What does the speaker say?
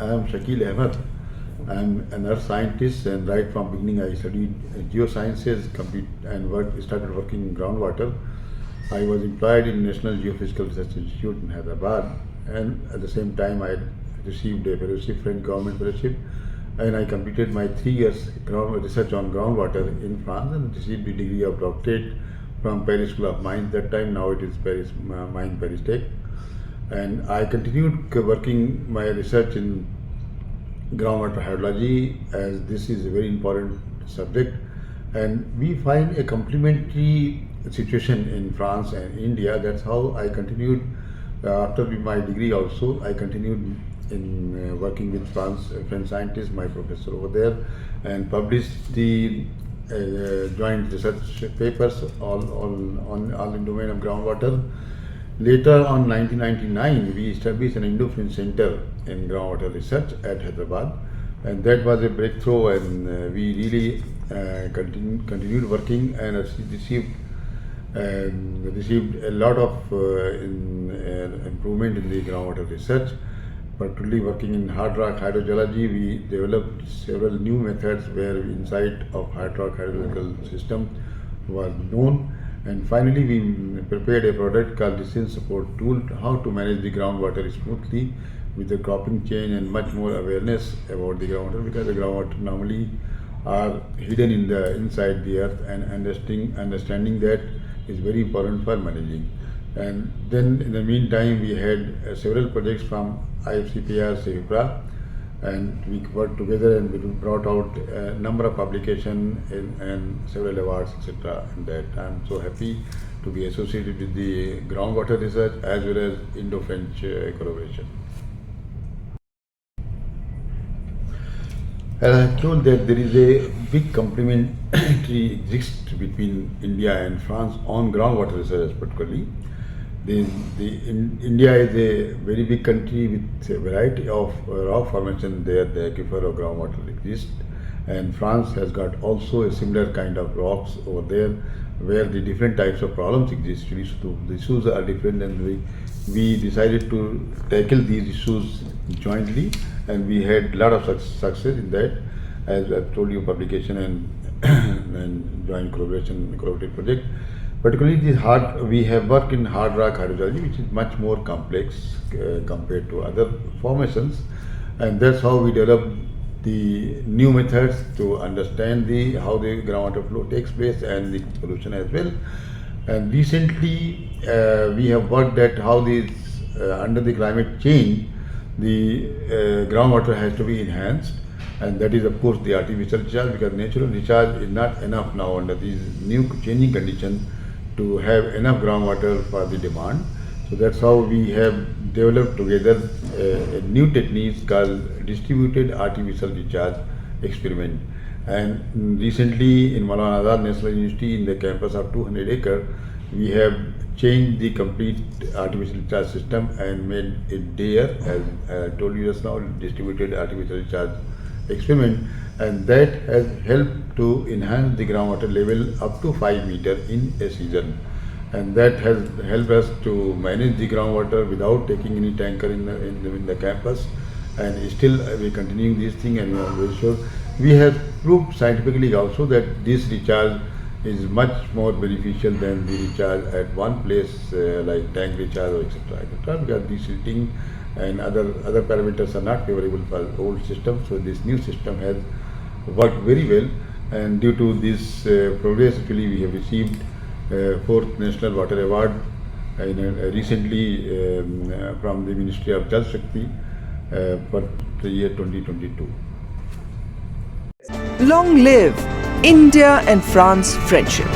I am Shakeel Ahmed. I am an earth scientist, and right from beginning I studied geosciences, started working in groundwater. I was employed in National Geophysical Research Institute in Hyderabad, and at the same time I received a fellowship, French government fellowship, and I completed my 3 years research on groundwater in France and received the degree of doctorate from Paris School of Mines. That time, now it is Paris Paris Tech. And I continued working my research in groundwater hydrology, as this is a very important subject, and we find a complementary situation in France and India. That's how I continued after my degree. Also, I continued in working with French scientists, my professor over there, and published the joint research papers all in domain of groundwater. Later on 1999, we established an Indo-French Centre in groundwater research at Hyderabad, and that was a breakthrough, and we really continued working and received a lot of improvement in the groundwater research, particularly working in hard rock hydrogeology. We developed several new methods where insight of hard rock hydrological system was known. And finally, we prepared a product called Decision Support Tool, how to manage the groundwater smoothly with the cropping chain and much more awareness about the groundwater, because the groundwater normally are hidden inside the earth, and understanding that is very important for managing. And then in the meantime, we had several projects from IFCPAR, CEFIPRA, and we worked together and we brought out a number of publications and several awards, etc. And that I'm so happy to be associated with the groundwater research as well as Indo-French collaboration. As I told that there is a big complementary exists between India and France on groundwater research particularly. India is a very big country with a variety of rock formation there. The aquifer of groundwater exists, and France has got also a similar kind of rocks over there, where the different types of problems exist. The issues are different, and we decided to tackle these issues jointly, and we had a lot of success in that. As I've told you, publication and joint collaborative project. Particularly we have worked in hard rock hydrology, which is much more complex compared to other formations, and that's how we developed the new methods to understand how the groundwater flow takes place and the pollution as well. And recently we have worked at how under the climate change, the groundwater has to be enhanced, and that is of course the artificial recharge, because natural recharge is not enough now under these new changing conditions to have enough groundwater for the demand. So that's how we have developed together a new technique called distributed artificial recharge experiment. And recently in Maulana Azad National University, in the campus of 200 acres, we have changed the complete artificial recharge system and made it DARE, as I told you just now, distributed artificial recharge experiment, and that has helped to enhance the groundwater level up to 5 meters in a season, and that has helped us to manage the groundwater without taking any tanker in the campus. And still we are continuing this thing, and we are very sure we have proved scientifically also that this recharge is much more beneficial than the recharge at one place like tank recharge or etc. Because the silting and other parameters are not favorable for old system. So this new system has worked very well, and due to this progress, actually we have received 4th National Water Award recently from the Ministry of Jal Shakti for the year 2022. Long live India and France friendship.